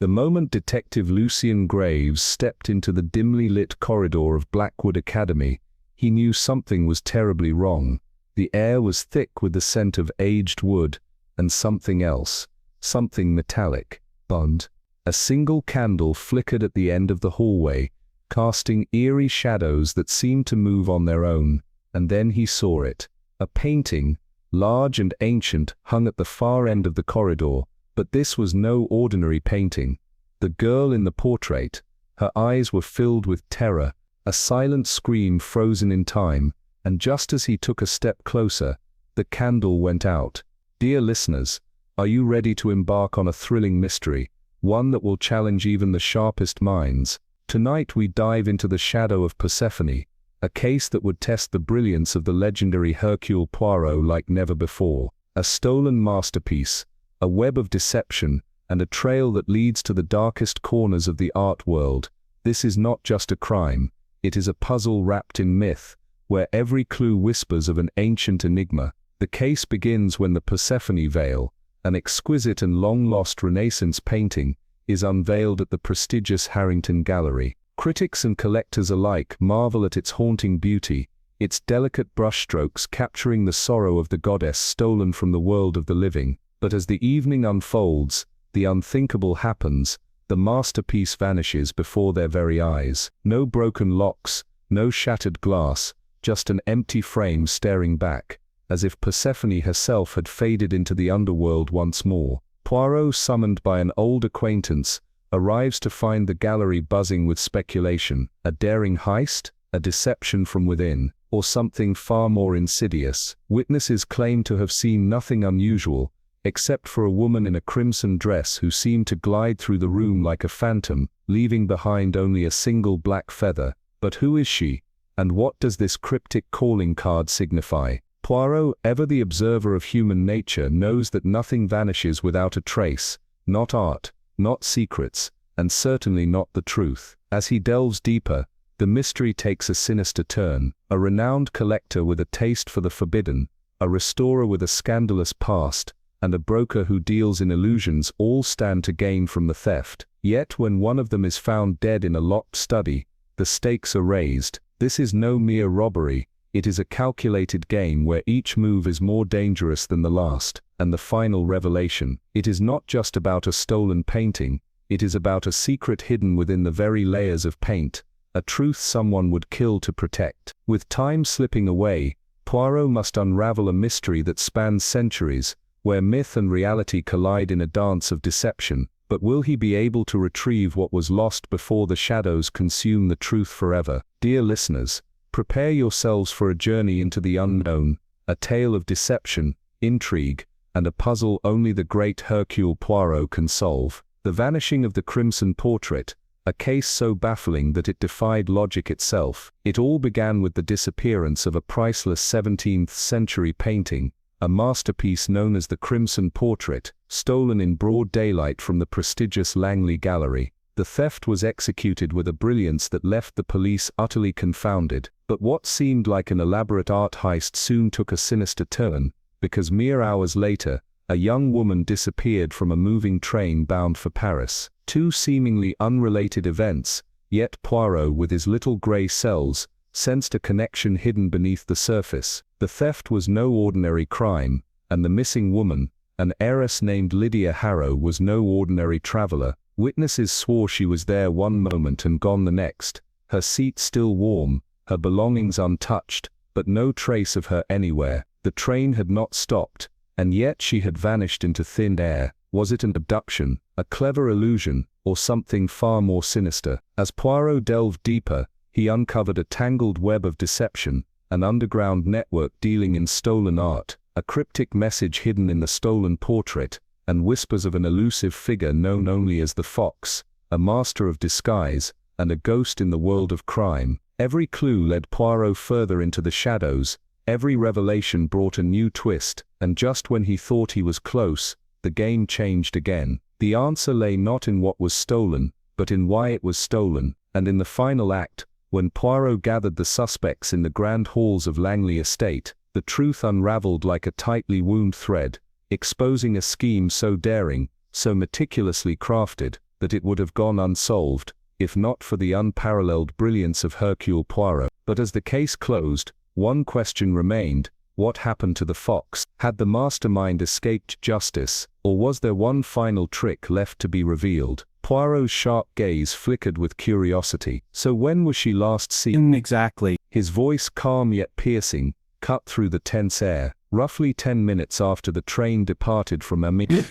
The moment Detective Lucien Graves stepped into the dimly lit corridor of Blackwood Academy, he knew something was terribly wrong. The air was thick with the scent of aged wood, and something else, something metallic, burned. A single candle flickered at the end of the hallway, casting eerie shadows that seemed to move on their own, and then he saw it. A painting, large and ancient, hung at the far end of the corridor, but this was no ordinary painting. The girl in the portrait, her eyes were filled with terror, a silent scream frozen in time, and just as he took a step closer, the candle went out. Dear listeners, are you ready to embark on a thrilling mystery, one that will challenge even the sharpest minds? Tonight we dive into the shadow of Persephone, a case that would test the brilliance of the legendary Hercule Poirot like never before. A stolen masterpiece, a web of deception, and a trail that leads to the darkest corners of the art world. This is not just a crime, it is a puzzle wrapped in myth, where every clue whispers of an ancient enigma. The case begins when the Persephone veil, an exquisite and long-lost Renaissance painting, is unveiled at the prestigious Harrington Gallery. Critics and collectors alike marvel at its haunting beauty, its delicate brushstrokes capturing the sorrow of the goddess stolen from the world of the living. But as the evening unfolds, the unthinkable happens. The masterpiece vanishes before their very eyes. No broken locks, no shattered glass, just an empty frame staring back, as if Persephone herself had faded into the underworld once more. Poirot, summoned by an old acquaintance, arrives to find the gallery buzzing with speculation. A daring heist, a deception from within, or something far more insidious. Witnesses claim to have seen nothing unusual, except for a woman in a crimson dress who seemed to glide through the room like a phantom, leaving behind only a single black feather. But who is she, and what does this cryptic calling card signify? Poirot, ever the observer of human nature, knows that nothing vanishes without a trace, not art, not secrets, and certainly not the truth. As he delves deeper, the mystery takes a sinister turn. A renowned collector with a taste for the forbidden, a restorer with a scandalous past, and a broker who deals in illusions all stand to gain from the theft. Yet when one of them is found dead in a locked study, the stakes are raised. This is no mere robbery, it is a calculated game where each move is more dangerous than the last. And the final revelation, it is not just about a stolen painting, it is about a secret hidden within the very layers of paint, a truth someone would kill to protect. With time slipping away, Poirot must unravel a mystery that spans centuries, where myth and reality collide in a dance of deception. But will he be able to retrieve what was lost before the shadows consume the truth forever? Dear listeners, prepare yourselves for a journey into the unknown, a tale of deception, intrigue, and a puzzle only the great Hercule Poirot can solve. The vanishing of the crimson portrait, a case so baffling that it defied logic itself. It all began with the disappearance of a priceless 17th-century painting, a masterpiece known as the Crimson Portrait, stolen in broad daylight from the prestigious Langley Gallery. The theft was executed with a brilliance that left the police utterly confounded. But what seemed like an elaborate art heist soon took a sinister turn, because mere hours later, a young woman disappeared from a moving train bound for Paris. Two seemingly unrelated events, yet Poirot, with his little grey cells, sensed a connection hidden beneath the surface. The theft was no ordinary crime, and the missing woman, an heiress named Lydia Harrow, was no ordinary traveler. Witnesses swore she was there one moment and gone the next, her seat still warm, her belongings untouched, but no trace of her anywhere. The train had not stopped, and yet she had vanished into thin air. Was it an abduction, a clever illusion, or something far more sinister? As Poirot delved deeper, he uncovered a tangled web of deception, an underground network dealing in stolen art, a cryptic message hidden in the stolen portrait, and whispers of an elusive figure known only as the Fox, a master of disguise, and a ghost in the world of crime. Every clue led Poirot further into the shadows, every revelation brought a new twist, and just when he thought he was close, the game changed again. The answer lay not in what was stolen, but in why it was stolen, and in the final act, when Poirot gathered the suspects in the grand halls of Langley Estate, the truth unraveled like a tightly wound thread, exposing a scheme so daring, so meticulously crafted, that it would have gone unsolved, if not for the unparalleled brilliance of Hercule Poirot. But as the case closed, one question remained: what happened to the fox? Had the mastermind escaped justice, or was there one final trick left to be revealed? Poirot's sharp gaze flickered with curiosity. So when was she last seen? Exactly. His voice, calm yet piercing, cut through the tense air. Roughly 10 minutes after the train departed from Amiens.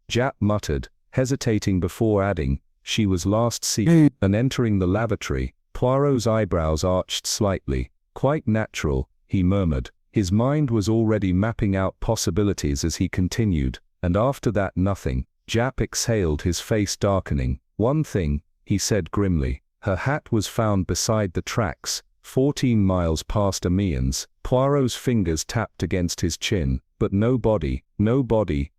Japp muttered, hesitating before adding, she was last seen. And entering the lavatory, Poirot's eyebrows arched slightly. Quite natural, he murmured. His mind was already mapping out possibilities as he continued, and after that nothing. Japp exhaled, his face darkening. One thing, he said grimly. Her hat was found beside the tracks, 14 miles past Amiens. Poirot's fingers tapped against his chin. But no body,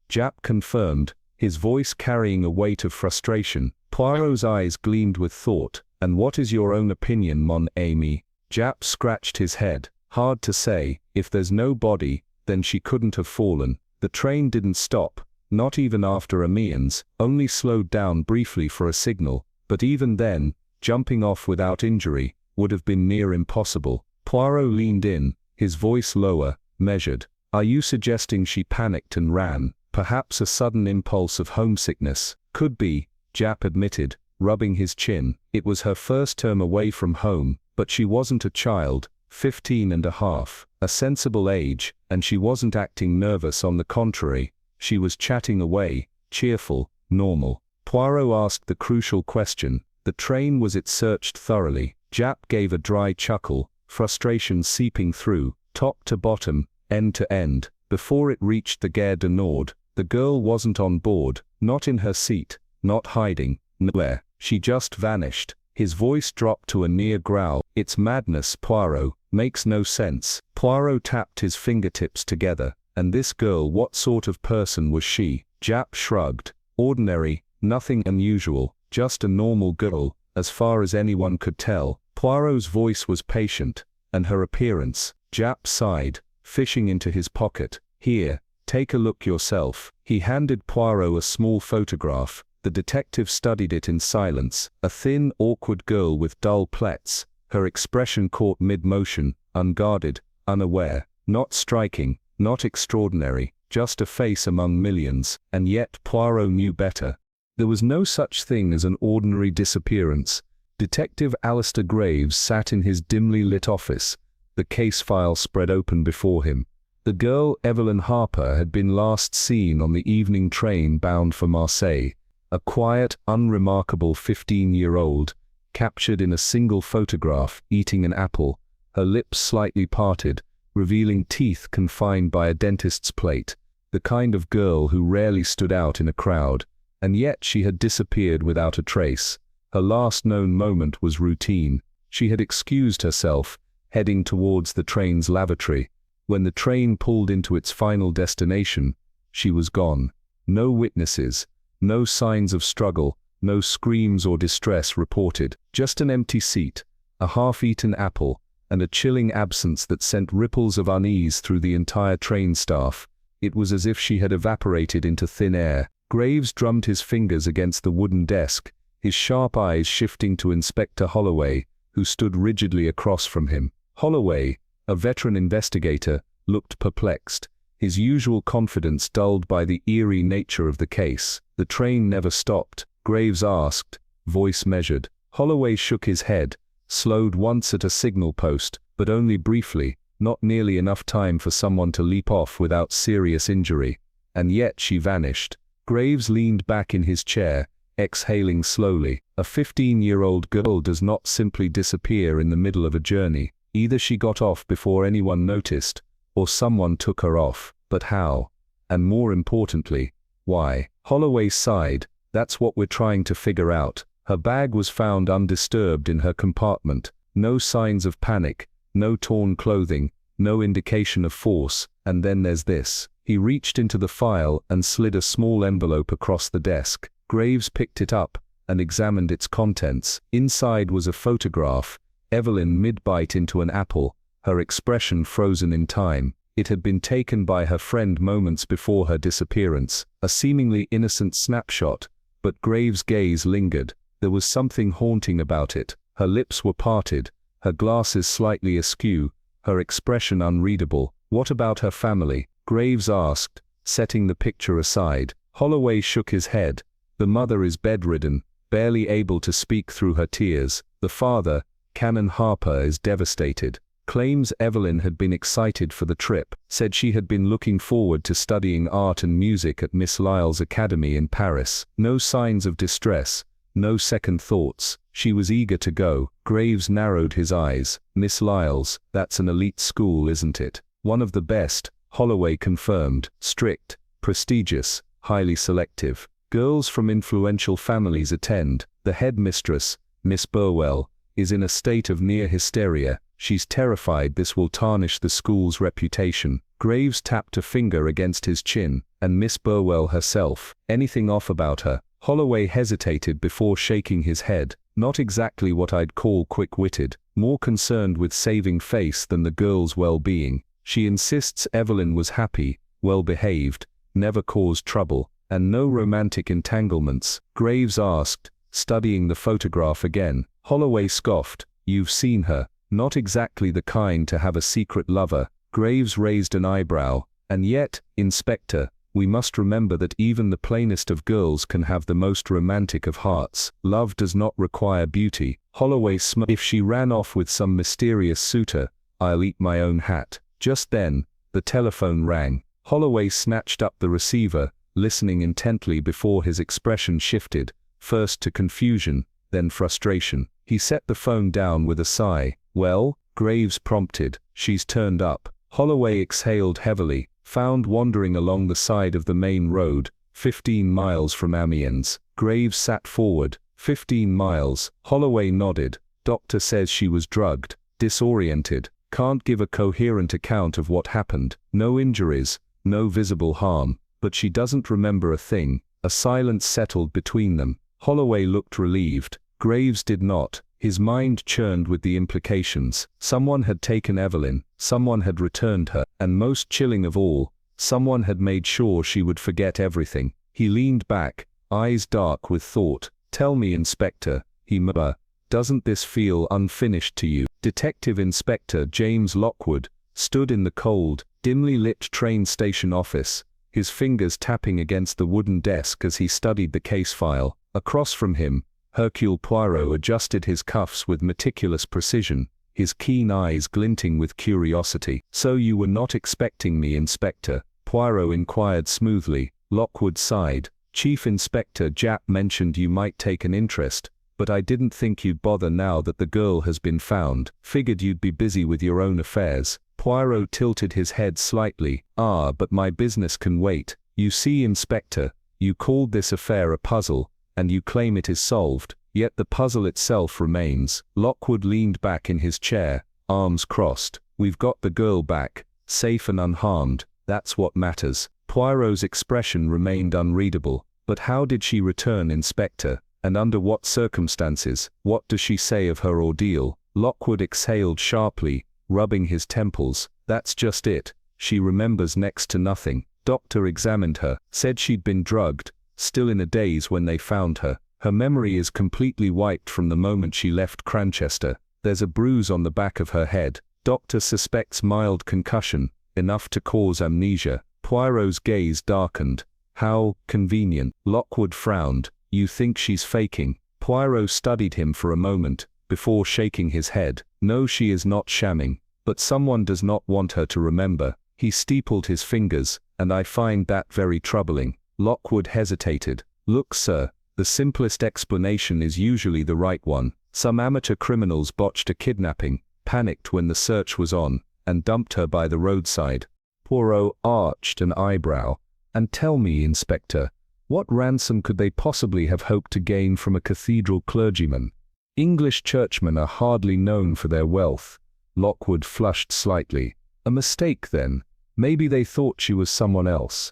Japp confirmed, his voice carrying a weight of frustration. Poirot's eyes gleamed with thought. And what is your own opinion, mon ami? Japp scratched his head. Hard to say. If there's no body, then she couldn't have fallen. The train didn't stop, not even after Amiens, only slowed down briefly for a signal, but even then, jumping off without injury would have been near impossible. Poirot leaned in, his voice lower, measured. Are you suggesting she panicked and ran? Perhaps a sudden impulse of homesickness. Could be, Japp admitted, rubbing his chin. It was her first term away from home, but she wasn't a child, 15 and a half, a sensible age, and she wasn't acting nervous. On the contrary, she was chatting away, cheerful, normal. Poirot asked the crucial question. The train, was it searched thoroughly? Japp gave a dry chuckle, frustration seeping through, top to bottom, end to end. Before it reached the Gare du Nord, the girl wasn't on board, not in her seat, not hiding, nowhere. She just vanished. His voice dropped to a near growl. It's madness, Poirot. Makes no sense. Poirot tapped his fingertips together. And this girl, what sort of person was she? Japp shrugged. Ordinary, nothing unusual, just a normal girl, as far as anyone could tell. Poirot's voice was patient, and her appearance. Japp sighed, fishing into his pocket. Here, take a look yourself. He handed Poirot a small photograph. The detective studied it in silence. A thin, awkward girl with dull plaits, her expression caught mid-motion, unguarded, unaware, not striking, not extraordinary, just a face among millions. And yet Poirot knew better. There was no such thing as an ordinary disappearance. Detective Alistair Graves sat in his dimly lit office, the case file spread open before him. The girl, Evelyn Harper, had been last seen on the evening train bound for Marseille. A quiet, unremarkable 15-year-old, captured in a single photograph, eating an apple, her lips slightly parted, revealing teeth confined by a dentist's plate, the kind of girl who rarely stood out in a crowd, and yet she had disappeared without a trace. Her last known moment was routine. She had excused herself, heading towards the train's lavatory. When the train pulled into its final destination, she was gone. No witnesses, no signs of struggle, no screams or distress reported, just an empty seat, a half-eaten apple, and a chilling absence that sent ripples of unease through the entire train staff. It was as if she had evaporated into thin air. Graves drummed his fingers against the wooden desk, his sharp eyes shifting to Inspector Holloway, who stood rigidly across from him. Holloway, a veteran investigator, looked perplexed, his usual confidence dulled by the eerie nature of the case. The train never stopped, Graves asked, voice measured. Holloway shook his head, slowed once at a signal post, but only briefly, not nearly enough time for someone to leap off without serious injury. And yet she vanished. Graves leaned back in his chair, exhaling slowly. A 15-year-old girl does not simply disappear in the middle of a journey. Either she got off before anyone noticed, or someone took her off. But how? And more importantly, why? Holloway sighed. That's what we're trying to figure out. Her bag was found undisturbed in her compartment. No signs of panic, no torn clothing, no indication of force. And then there's this. He reached into the file and slid a small envelope across the desk. Graves picked it up and examined its contents. Inside was a photograph, Evelyn mid-bite into an apple, her expression frozen in time. It had been taken by her friend moments before her disappearance. A seemingly innocent snapshot, but Graves' gaze lingered. There was something haunting about it. Her lips were parted, her glasses slightly askew, her expression unreadable. "What about her family?" Graves asked, setting the picture aside. Holloway shook his head. "The mother is bedridden, barely able to speak through her tears. The father, Canon Harper, is devastated. Claims Evelyn had been excited for the trip, said she had been looking forward to studying art and music at Miss Lyle's Academy in Paris. No signs of distress, no second thoughts. She was eager to go." Graves narrowed his eyes. "Miss Lyle's, that's an elite school, isn't it?" "One of the best," Holloway confirmed. "Strict, prestigious, highly selective. Girls from influential families attend. The headmistress, Miss Burwell, is in a state of near hysteria. She's terrified this will tarnish the school's reputation." Graves tapped a finger against his chin. "And Miss Burwell herself, anything off about her?" Holloway hesitated before shaking his head. "Not exactly what I'd call quick-witted, more concerned with saving face than the girl's well-being. She insists Evelyn was happy, well-behaved, never caused trouble, and no romantic entanglements." Graves asked, studying the photograph again. Holloway scoffed. "You've seen her. Not exactly the kind to have a secret lover." Graves raised an eyebrow. "And yet, Inspector, we must remember that even the plainest of girls can have the most romantic of hearts. Love does not require beauty." Holloway smiled. "If she ran off with some mysterious suitor, I'll eat my own hat." Just then, the telephone rang. Holloway snatched up the receiver, listening intently before his expression shifted, first to confusion, then frustration. He set the phone down with a sigh. "Well?" Graves prompted. "She's turned up." Holloway exhaled heavily. "Found wandering along the side of the main road, 15 miles from Amiens." Graves sat forward. 15 miles. Holloway nodded. "Doctor says she was drugged, disoriented, can't give a coherent account of what happened. No injuries, no visible harm, but she doesn't remember a thing." A silence settled between them. Holloway looked relieved. Graves did not. His mind churned with the implications. Someone had taken Evelyn, someone had returned her, and most chilling of all, someone had made sure she would forget everything. He leaned back, eyes dark with thought. "Tell me, Inspector," he murmured, "doesn't this feel unfinished to you?" Detective Inspector James Lockwood stood in the cold, dimly lit train station office, his fingers tapping against the wooden desk as he studied the case file. Across from him, Hercule Poirot adjusted his cuffs with meticulous precision, his keen eyes glinting with curiosity. "So you were not expecting me, Inspector?" Poirot inquired smoothly. Lockwood sighed. "Chief Inspector Japp mentioned you might take an interest, but I didn't think you'd bother now that the girl has been found. Figured you'd be busy with your own affairs." Poirot tilted his head slightly. "Ah, but my business can wait. You see, Inspector, you called this affair a puzzle, and you claim it is solved, yet the puzzle itself remains." Lockwood leaned back in his chair, arms crossed. "We've got the girl back, safe and unharmed. That's what matters." Poirot's expression remained unreadable. "But how did she return, Inspector? And under what circumstances? What does she say of her ordeal?" Lockwood exhaled sharply, rubbing his temples. "That's just it. She remembers next to nothing. Doctor examined her, said she'd been drugged, still in a daze when they found her. Her memory is completely wiped from the moment she left Cranchester. There's a bruise on the back of her head. Doctor suspects mild concussion, enough to cause amnesia." Poirot's gaze darkened. "How convenient." Lockwood frowned. "You think she's faking?" Poirot studied him for a moment, before shaking his head. "No, she is not shamming, but someone does not want her to remember." He steepled his fingers, "and I find that very troubling." Lockwood hesitated. "Look, sir, the simplest explanation is usually the right one. Some amateur criminals botched a kidnapping, panicked when the search was on, and dumped her by the roadside." Poirot arched an eyebrow. "And tell me, Inspector, what ransom could they possibly have hoped to gain from a cathedral clergyman? English churchmen are hardly known for their wealth." Lockwood flushed slightly. "A mistake, then. Maybe they thought she was someone else."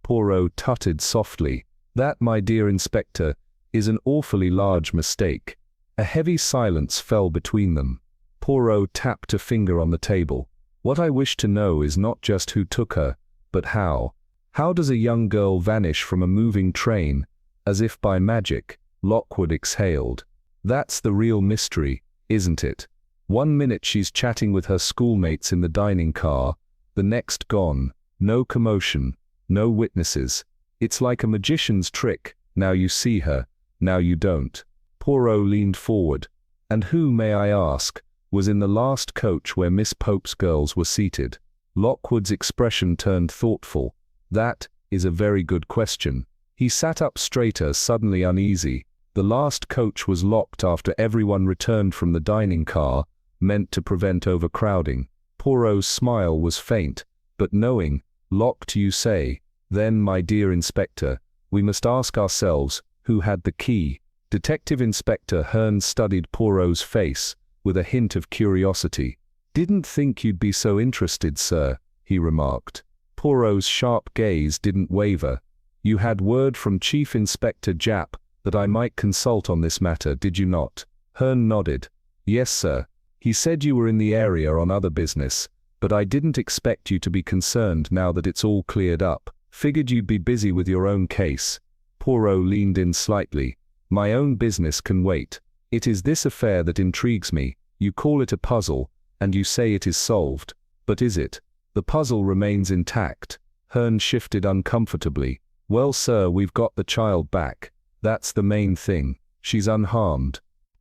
Poirot tutted softly. "That, my dear Inspector, is an awfully large mistake." A heavy silence fell between them. Poirot tapped a finger on the table. "What I wish to know is not just who took her, but how. How does a young girl vanish from a moving train, As if by magic, Lockwood exhaled. That's the real mystery, isn't it? 1 minute she's chatting with her schoolmates in the dining car, the next gone, no commotion, no witnesses. It's like a magician's trick, now you see her, now you don't. Poirot leaned forward. And who, may I ask, was in the last coach where Miss Pope's girls were seated? Lockwood's expression turned thoughtful. That is a very good question. He sat up straighter, suddenly uneasy. The last coach was locked after everyone returned from the dining car, meant to prevent overcrowding. Poirot's smile was faint, but knowing. Locked, you say? Then, my dear Inspector, we must ask ourselves, who had the key? Detective Inspector Hearn studied Poirot's face, with a hint of curiosity. Didn't think you'd be so interested, sir, he remarked. Poirot's sharp gaze didn't waver. You had word from Chief Inspector Japp that I might consult on this matter, did you not? Hearn nodded. Yes, sir. He said you were in the area on other business, but I didn't expect you to be concerned now that it's all cleared up. Figured you'd be busy with your own case. Poirot leaned in slightly. My own business can wait. It is this affair that intrigues me. You call it a puzzle, and you say it is solved. But is it? The puzzle remains intact. Hearn shifted uncomfortably. Well, sir, we've got the child back. That's the main thing. She's unharmed.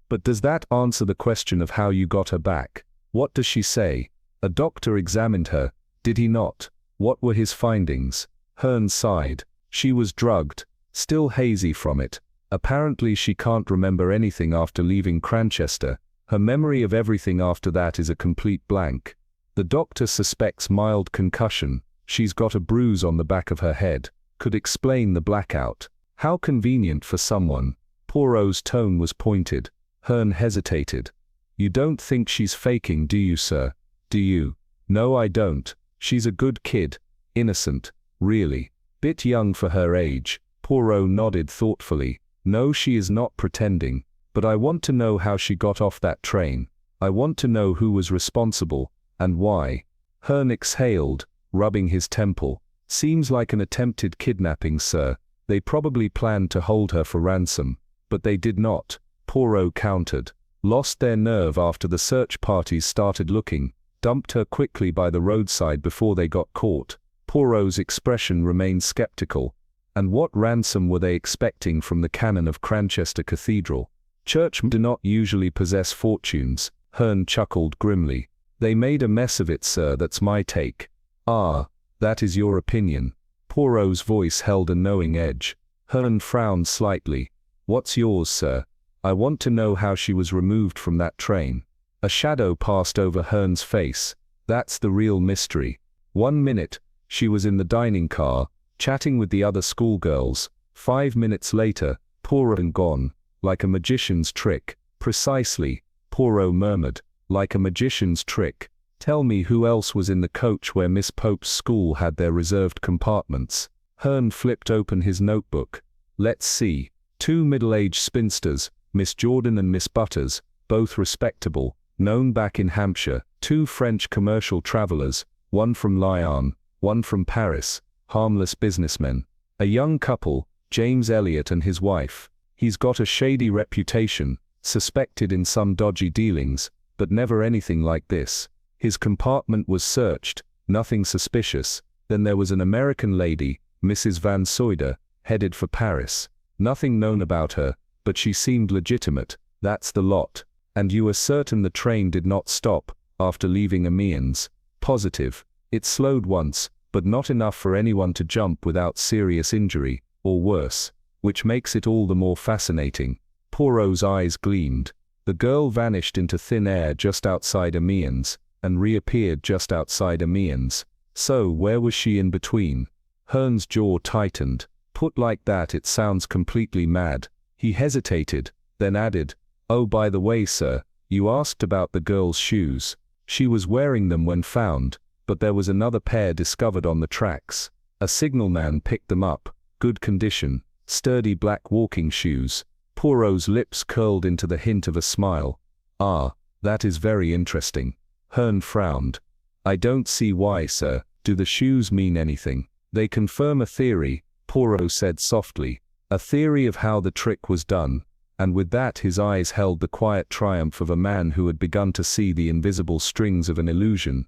But does that answer the question of how you got her back? What does she say? A doctor examined her, did he not? What were his findings? Hearn sighed. She was drugged, still hazy from it. Apparently she can't remember anything after leaving Cranchester. Her memory of everything after that is a complete blank. The doctor suspects mild concussion. She's got a bruise on the back of her head. Could explain the blackout. How convenient for someone. Poirot's tone was pointed. Hearn hesitated. You don't think she's faking, do you, sir? Do you? No, I don't. She's a good kid. Innocent. Really. Bit young for her age. Poirot nodded thoughtfully. No, she is not pretending. But I want to know how she got off that train. I want to know who was responsible, and why. Hearn exhaled, rubbing his temple. Seems like an attempted kidnapping, sir. They probably planned to hold her for ransom. But they did not. Poirot countered. Lost their nerve after the search parties started looking. Dumped her quickly by the roadside before they got caught. Poirot's expression remained skeptical. And what ransom were they expecting from the canon of Cranchester Cathedral? Churchmen do not usually possess fortunes. Hearn chuckled grimly. They made a mess of it, sir, that's my take. Ah, that is your opinion. Poirot's voice held a knowing edge. Hearn frowned slightly. What's yours, sir? I want to know how she was removed from that train. A shadow passed over Hearn's face. That's the real mystery. 1 minute, she was in the dining car, chatting with the other schoolgirls. 5 minutes later, Poirot and gone, like a magician's trick. Precisely, Poirot murmured, like a magician's trick. Tell me who else was in the coach where Miss Pope's school had their reserved compartments. Hearn flipped open his notebook. Let's see. 2 middle-aged spinsters, Miss Jordan and Miss Butters, both respectable, known back in Hampshire. 2 French commercial travelers, one from Lyon, one from Paris, harmless businessmen. A young couple, James Elliot and his wife. He's got a shady reputation, suspected in some dodgy dealings, but never anything like this. His compartment was searched, nothing suspicious. Then there was an American lady, Mrs. Van Soyder, headed for Paris. Nothing known about her, but she seemed legitimate. That's the lot. And you are certain the train did not stop after leaving Amiens? Positive. It slowed once, but not enough for anyone to jump without serious injury, or worse, which makes it all the more fascinating. Poirot's eyes gleamed. The girl vanished into thin air just outside Amiens, and reappeared just outside Amiens. So where was she in between? Hearn's jaw tightened. Put like that it sounds completely mad. He hesitated, then added, oh, by the way, sir, you asked about the girl's shoes. She was wearing them when found, but there was another pair discovered on the tracks. A signalman picked them up, good condition, sturdy black walking shoes. Poirot's lips curled into the hint of a smile. Ah, that is very interesting. Hearn frowned. I don't see why, sir. Do the shoes mean anything? They confirm a theory, Poirot said softly. A theory of how the trick was done, and with that his eyes held the quiet triumph of a man who had begun to see the invisible strings of an illusion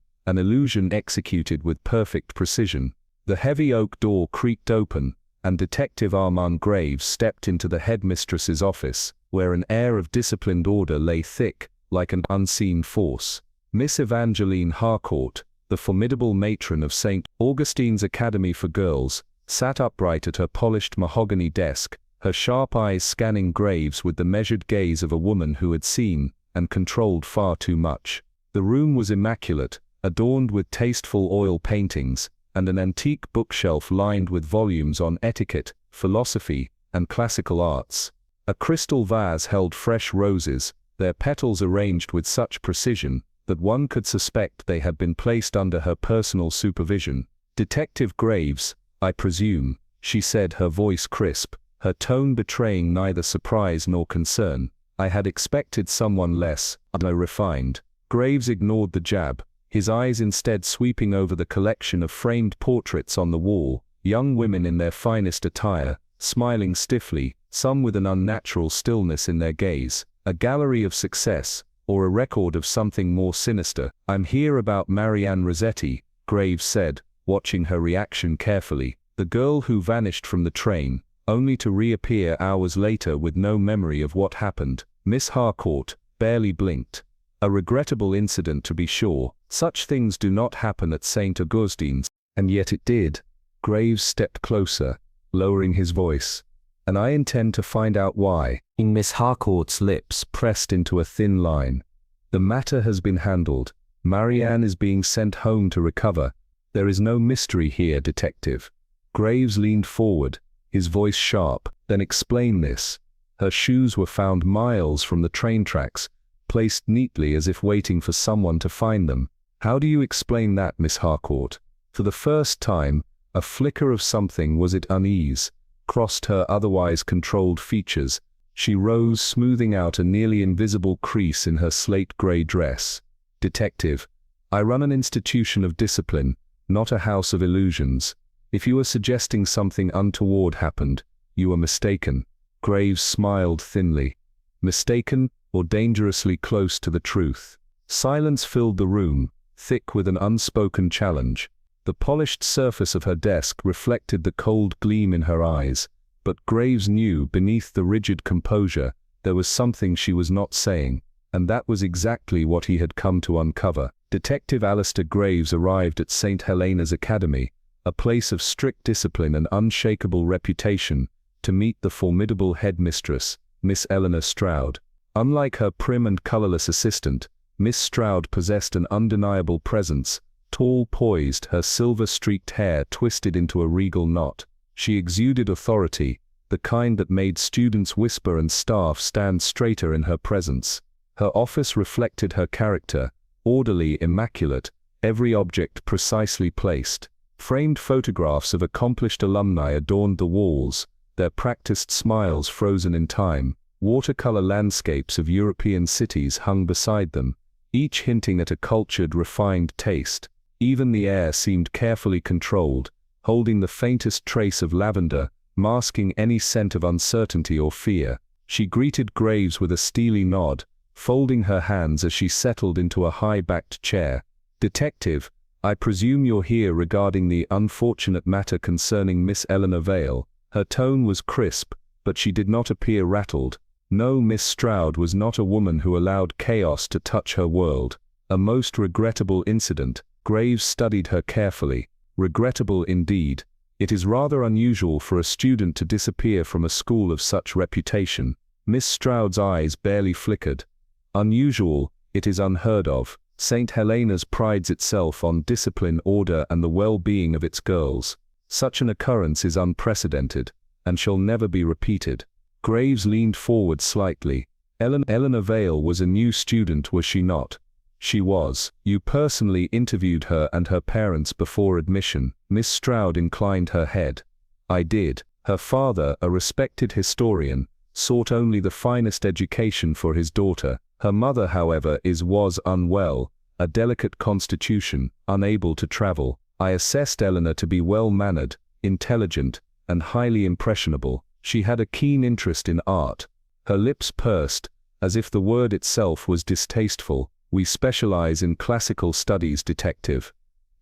executed with perfect precision. The heavy oak door creaked open, and Detective Armand Graves stepped into the headmistress's office, where an air of disciplined order lay thick, like an unseen force. Miss Evangeline Harcourt, the formidable matron of St. Augustine's Academy for Girls, sat upright at her polished mahogany desk, her sharp eyes scanning Graves with the measured gaze of a woman who had seen and controlled far too much. The room was immaculate, adorned with tasteful oil paintings, and an antique bookshelf lined with volumes on etiquette, philosophy, and classical arts. A crystal vase held fresh roses, their petals arranged with such precision that one could suspect they had been placed under her personal supervision. "Detective Graves, I presume," she said, her voice crisp, her tone betraying neither surprise nor concern. "I had expected someone less refined." Graves ignored the jab, his eyes instead sweeping over the collection of framed portraits on the wall, young women in their finest attire, smiling stiffly, some with an unnatural stillness in their gaze. A gallery of success, or a record of something more sinister. "I'm here about Marianne Rossetti," Graves said, watching her reaction carefully. "The girl who vanished from the train, only to reappear hours later with no memory of what happened." Miss Harcourt barely blinked. "A regrettable incident, to be sure. Such things do not happen at St. Augustine's." "And yet it did." Graves stepped closer, lowering his voice. "And I intend to find out why." Miss Harcourt's lips pressed into a thin line. "The matter has been handled. Marianne is being sent home to recover. There is no mystery here, Detective." Graves leaned forward, his voice sharp. "Then explain this." Her shoes were found miles from the train tracks, placed neatly as if waiting for someone to find them. "How do you explain that, Miss Harcourt?" For the first time, a flicker of something, was it unease, crossed her otherwise controlled features. She rose, smoothing out a nearly invisible crease in her slate-gray dress. "Detective, I run an institution of discipline, not a house of illusions. If you are suggesting something untoward happened, you are mistaken." Graves smiled thinly. "Mistaken, or dangerously close to the truth?" Silence filled the room, thick with an unspoken challenge. The polished surface of her desk reflected the cold gleam in her eyes, but Graves knew beneath the rigid composure there was something she was not saying, and that was exactly what he had come to uncover. Detective Alistair Graves arrived at St. Helena's Academy, a place of strict discipline and unshakable reputation, to meet the formidable headmistress, Miss Eleanor Stroud. Unlike her prim and colorless assistant, Miss Stroud possessed an undeniable presence, tall, poised, her silver-streaked hair twisted into a regal knot. She exuded authority, the kind that made students whisper and staff stand straighter in her presence. Her office reflected her character, orderly, immaculate, every object precisely placed. Framed photographs of accomplished alumni adorned the walls, their practiced smiles frozen in time. Watercolor landscapes of European cities hung beside them, each hinting at a cultured, refined taste. Even the air seemed carefully controlled, holding the faintest trace of lavender, masking any scent of uncertainty or fear. She greeted Graves with a steely nod, folding her hands as she settled into a high-backed chair. "Detective, I presume you're here regarding the unfortunate matter concerning Miss Eleanor Vale." Her tone was crisp, but she did not appear rattled. No, Miss Stroud was not a woman who allowed chaos to touch her world. "A most regrettable incident." Graves studied her carefully. "Regrettable indeed. It is rather unusual for a student to disappear from a school of such reputation." Miss Stroud's eyes barely flickered. "Unusual, it is unheard of. St. Helena's prides itself on discipline, order, and the well-being of its girls. Such an occurrence is unprecedented, and shall never be repeated." Graves leaned forward slightly. "Eleanor Vale was a new student, was she not?" "She was. You personally interviewed her and her parents before admission." Miss Stroud inclined her head. "I did. Her father, a respected historian, sought only the finest education for his daughter. Her mother, however, was unwell, a delicate constitution, unable to travel. I assessed Eleanor to be well-mannered, intelligent, and highly impressionable. She had a keen interest in art. Her lips pursed, as if the word itself was distasteful. We specialize in classical studies, detective.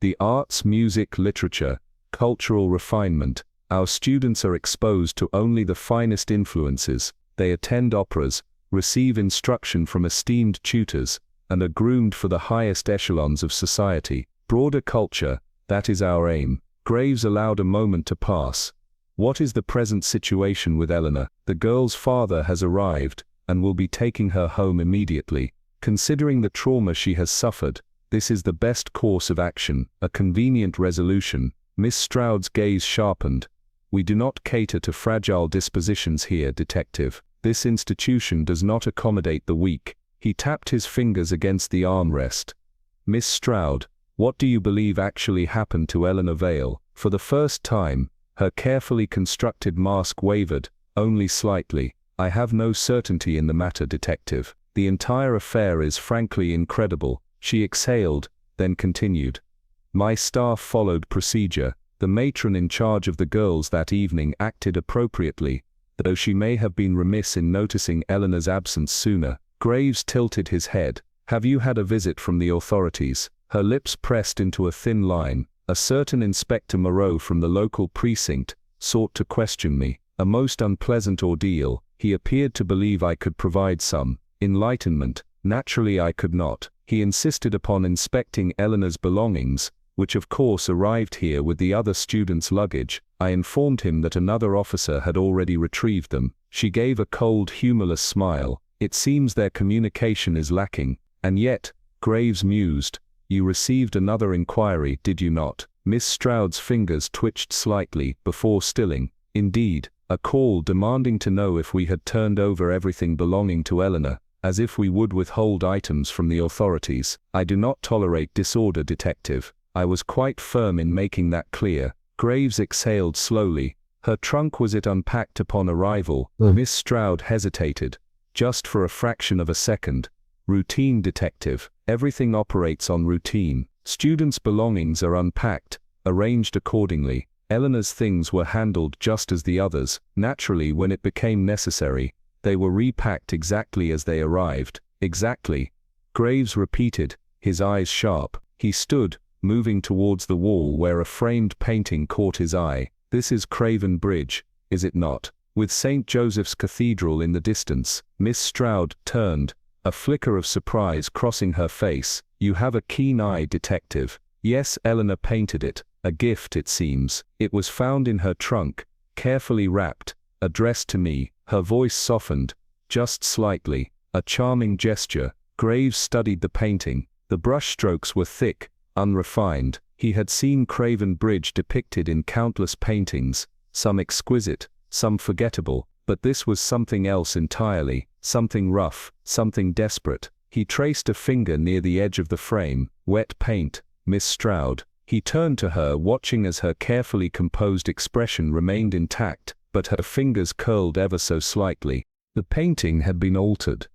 The arts, music, literature, cultural refinement. Our students are exposed to only the finest influences. They attend operas, receive instruction from esteemed tutors, and are groomed for the highest echelons of society. Broader culture, that is our aim. Graves allowed a moment to pass. What is the present situation with Eleanor? The girl's father has arrived, and will be taking her home immediately. Considering the trauma she has suffered, this is the best course of action, a convenient resolution. Miss Stroud's gaze sharpened. We do not cater to fragile dispositions here, detective. This institution does not accommodate the weak. He tapped his fingers against the armrest. Miss Stroud, what do you believe actually happened to Eleanor Vale? For the first time, her carefully constructed mask wavered, only slightly. I have no certainty in the matter, detective. The entire affair is frankly incredible. She exhaled, then continued. My staff followed procedure. The matron in charge of the girls that evening acted appropriately, though she may have been remiss in noticing Eleanor's absence sooner. Graves tilted his head. Have you had a visit from the authorities? Her lips pressed into a thin line. A certain Inspector Moreau from the local precinct sought to question me. A most unpleasant ordeal. He appeared to believe I could provide some enlightenment. Naturally I could not. He insisted upon inspecting Eleanor's belongings, which of course arrived here with the other students' luggage. I informed him that another officer had already retrieved them. She gave a cold, humorless smile. It seems their communication is lacking. And yet, Graves mused, you received another inquiry, did you not? Miss Stroud's fingers twitched slightly before stilling. Indeed, a call demanding to know if we had turned over everything belonging to Eleanor, as if we would withhold items from the authorities. I do not tolerate disorder, detective. I was quite firm in making that clear. Graves exhaled slowly. Her trunk, was it unpacked upon arrival? Miss Stroud hesitated, just for a fraction of a second. Routine, detective. Everything operates on routine. Students' belongings are unpacked, arranged accordingly. Eleanor's things were handled just as the others. Naturally, when it became necessary, they were repacked exactly as they arrived. Exactly. Graves repeated, his eyes sharp. He stood, moving towards the wall where a framed painting caught his eye. This is Craven Bridge, is it not? With St. Joseph's Cathedral in the distance. Miss Stroud turned, a flicker of surprise crossing her face. You have a keen eye, detective. Yes, Eleanor painted it. A gift, it seems. It was found in her trunk, carefully wrapped, addressed to me. Her voice softened, just slightly. A charming gesture. Graves studied the painting. The brushstrokes were thick, unrefined. He had seen Craven Bridge depicted in countless paintings, some exquisite, some forgettable, but this was something else entirely, something rough, something desperate. He traced a finger near the edge of the frame. Wet paint, Miss Stroud. He turned to her, watching as her carefully composed expression remained intact, but her fingers curled ever so slightly. The painting had been altered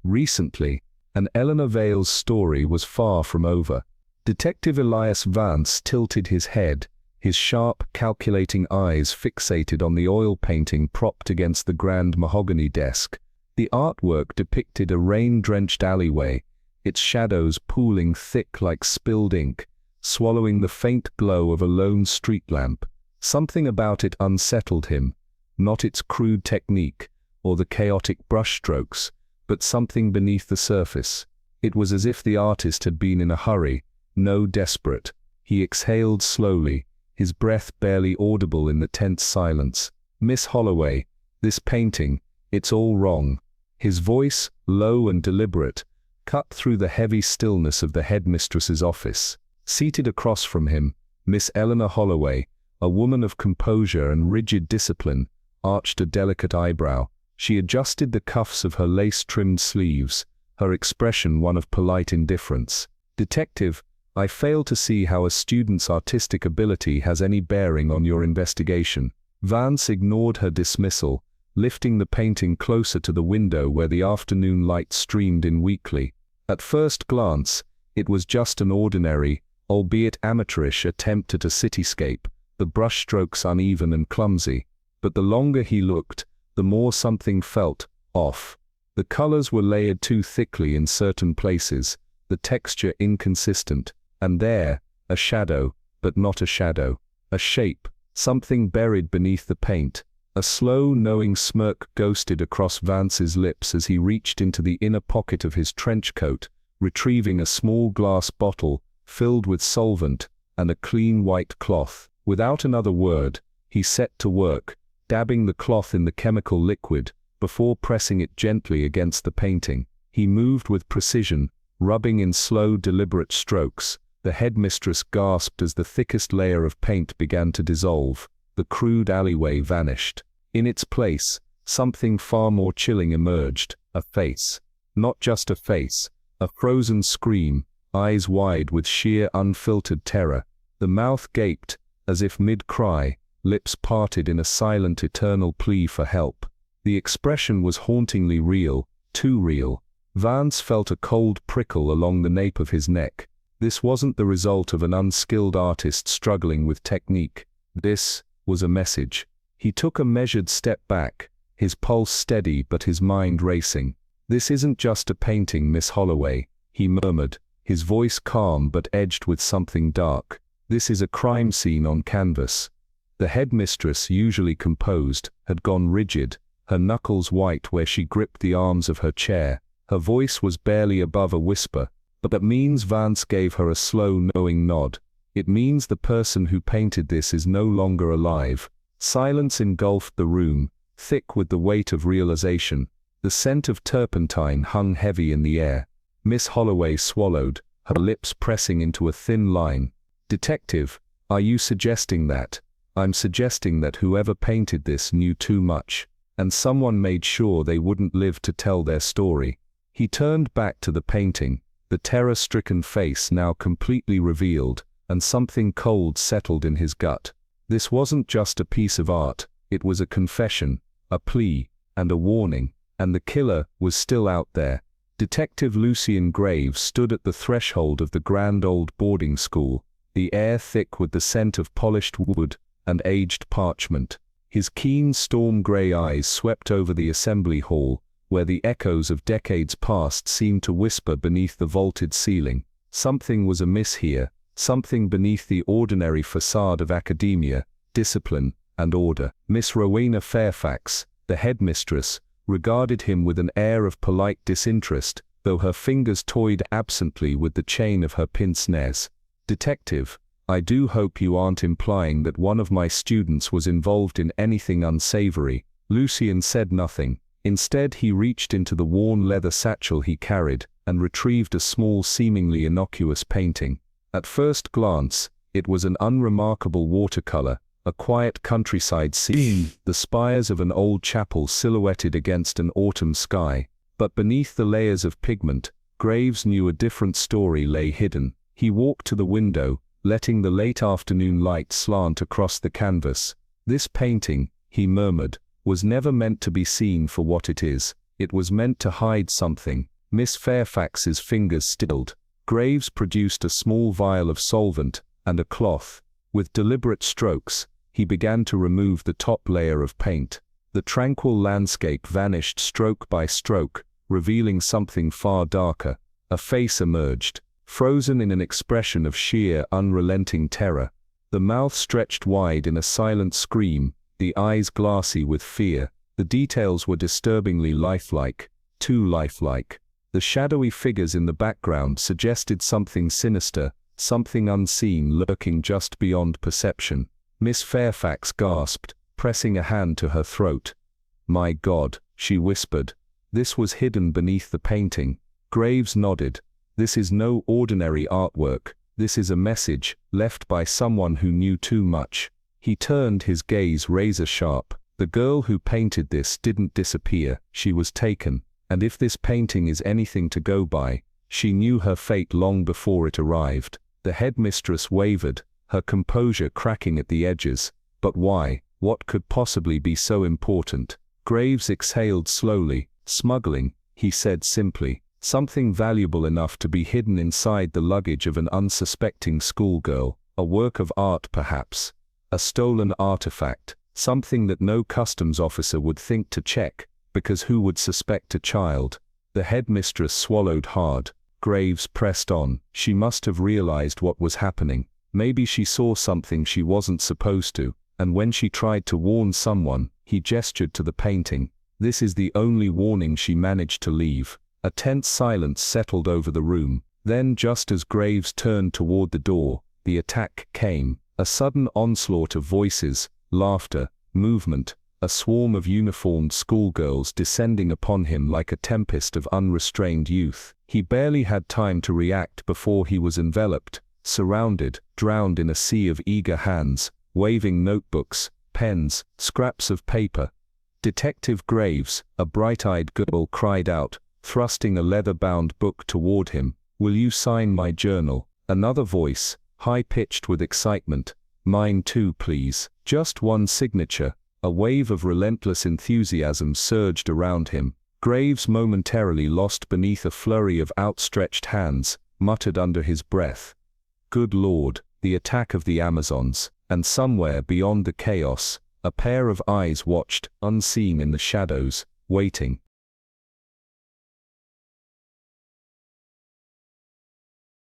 recently, and Eleanor Vale's story was far from over. Detective Elias Vance tilted his head, his sharp, calculating eyes fixated on the oil painting propped against the grand mahogany desk. The artwork depicted a rain-drenched alleyway, its shadows pooling thick like spilled ink, swallowing the faint glow of a lone street lamp. Something about it unsettled him, not its crude technique, or the chaotic brushstrokes, but something beneath the surface. It was as if the artist had been in a hurry, no desperate. He exhaled slowly, his breath barely audible in the tense silence. Miss Holloway, this painting, it's all wrong. His voice, low and deliberate, cut through the heavy stillness of the headmistress's office. Seated across from him, Miss Eleanor Holloway, a woman of composure and rigid discipline, arched a delicate eyebrow. She adjusted the cuffs of her lace-trimmed sleeves, her expression one of polite indifference. Detective, I fail to see how a student's artistic ability has any bearing on your investigation. Vance ignored her dismissal, lifting the painting closer to the window where the afternoon light streamed in weakly. At first glance, it was just an ordinary, albeit amateurish, attempt at a cityscape, the brushstrokes uneven and clumsy. but the longer he looked, the more something felt off. The colors were layered too thickly in certain places, the texture inconsistent, and there, a shadow, but not a shadow, a shape, something buried beneath the paint. A slow, knowing smirk ghosted across Vance's lips as he reached into the inner pocket of his trench coat, retrieving a small glass bottle filled with solvent and a clean white cloth. Without another word, he set to work, dabbing the cloth in the chemical liquid before pressing it gently against the painting. He moved with precision, rubbing in slow, deliberate strokes. The headmistress gasped as the thickest layer of paint began to dissolve. The crude alleyway vanished. In its place, something far more chilling emerged, a face. Not just a face, a frozen scream, eyes wide with sheer unfiltered terror. The mouth gaped, as if mid-cry, lips parted in a silent eternal plea for help. The expression was hauntingly real, too real. Vance felt a cold prickle along the nape of his neck. This wasn't the result of an unskilled artist struggling with technique. This was a message. He took a measured step back, his pulse steady but his mind racing. "This isn't just a painting, Miss Holloway," he murmured, his voice calm but edged with something dark. "This is a crime scene on canvas." The headmistress, usually composed, had gone rigid, her knuckles white where she gripped the arms of her chair. Her voice was barely above a whisper, but that means Vance gave her a slow, knowing nod. It means the person who painted this is no longer alive. Silence engulfed the room, thick with the weight of realization. The scent of turpentine hung heavy in the air. Miss Holloway swallowed, her lips pressing into a thin line. "Detective, are you suggesting that?" "I'm suggesting that whoever painted this knew too much, and someone made sure they wouldn't live to tell their story." He turned back to the painting, the terror-stricken face now completely revealed, and something cold settled in his gut. This wasn't just a piece of art, it was a confession, a plea, and a warning, and the killer was still out there. Detective Lucien Graves stood at the threshold of the grand old boarding school, the air thick with the scent of polished wood and aged parchment. His keen storm-gray eyes swept over the assembly hall, where the echoes of decades past seemed to whisper beneath the vaulted ceiling. Something was amiss here, something beneath the ordinary facade of academia, discipline, and order. Miss Rowena Fairfax, the headmistress, regarded him with an air of polite disinterest, though her fingers toyed absently with the chain of her pince-nez. "Detective, I do hope you aren't implying that one of my students was involved in anything unsavory." Lucien said nothing. Instead, he reached into the worn leather satchel he carried and retrieved a small, seemingly innocuous painting. At first glance, it was an unremarkable watercolor, a quiet countryside scene, the spires of an old chapel silhouetted against an autumn sky. But beneath the layers of pigment, Graves knew a different story lay hidden. He walked to the window, letting the late afternoon light slant across the canvas. "This painting," he murmured, "was never meant to be seen for what it is. It was meant to hide something." Miss Fairfax's fingers stilled. Graves produced a small vial of solvent and a cloth. With deliberate strokes, he began to remove the top layer of paint. The tranquil landscape vanished stroke by stroke, revealing something far darker. A face emerged, frozen in an expression of sheer, unrelenting terror. The mouth stretched wide in a silent scream, the eyes glassy with fear. The details were disturbingly lifelike, too lifelike. The shadowy figures in the background suggested something sinister, something unseen lurking just beyond perception. Miss Fairfax gasped, pressing a hand to her throat. "My God," she whispered. "This was hidden beneath the painting." Graves nodded. "This is no ordinary artwork. This is a message, left by someone who knew too much." He turned his gaze razor-sharp. The girl who painted this didn't disappear, she was taken. And if this painting is anything to go by, she knew her fate long before it arrived. The headmistress wavered, her composure cracking at the edges. But why? What could possibly be so important? Graves exhaled slowly. "Smuggling," he said simply. "Something valuable enough to be hidden inside the luggage of an unsuspecting schoolgirl. A work of art, perhaps. A stolen artifact. something that no customs officer would think to check, because who would suspect a child? The headmistress swallowed hard. Graves pressed on. She must have realized what was happening. Maybe she saw something she wasn't supposed to, and when she tried to warn someone, he gestured to the painting. This is the only warning she managed to leave. A tense silence settled over the room. Then, just as Graves turned toward the door, the attack came. A sudden onslaught of voices, laughter, movement, a swarm of uniformed schoolgirls descending upon him like a tempest of unrestrained youth. He barely had time to react before he was enveloped, surrounded, drowned in a sea of eager hands, waving notebooks, pens, scraps of paper. Detective Graves, a bright-eyed girl, cried out, thrusting a leather-bound book toward him. "Will you sign my journal?" Another voice, high-pitched with excitement. "Mine too, please. Just one signature." A wave of relentless enthusiasm surged around him. Graves momentarily lost beneath a flurry of outstretched hands, muttered under his breath, "Good Lord, the attack of the Amazons," and somewhere beyond the chaos, a pair of eyes watched, unseen in the shadows, waiting.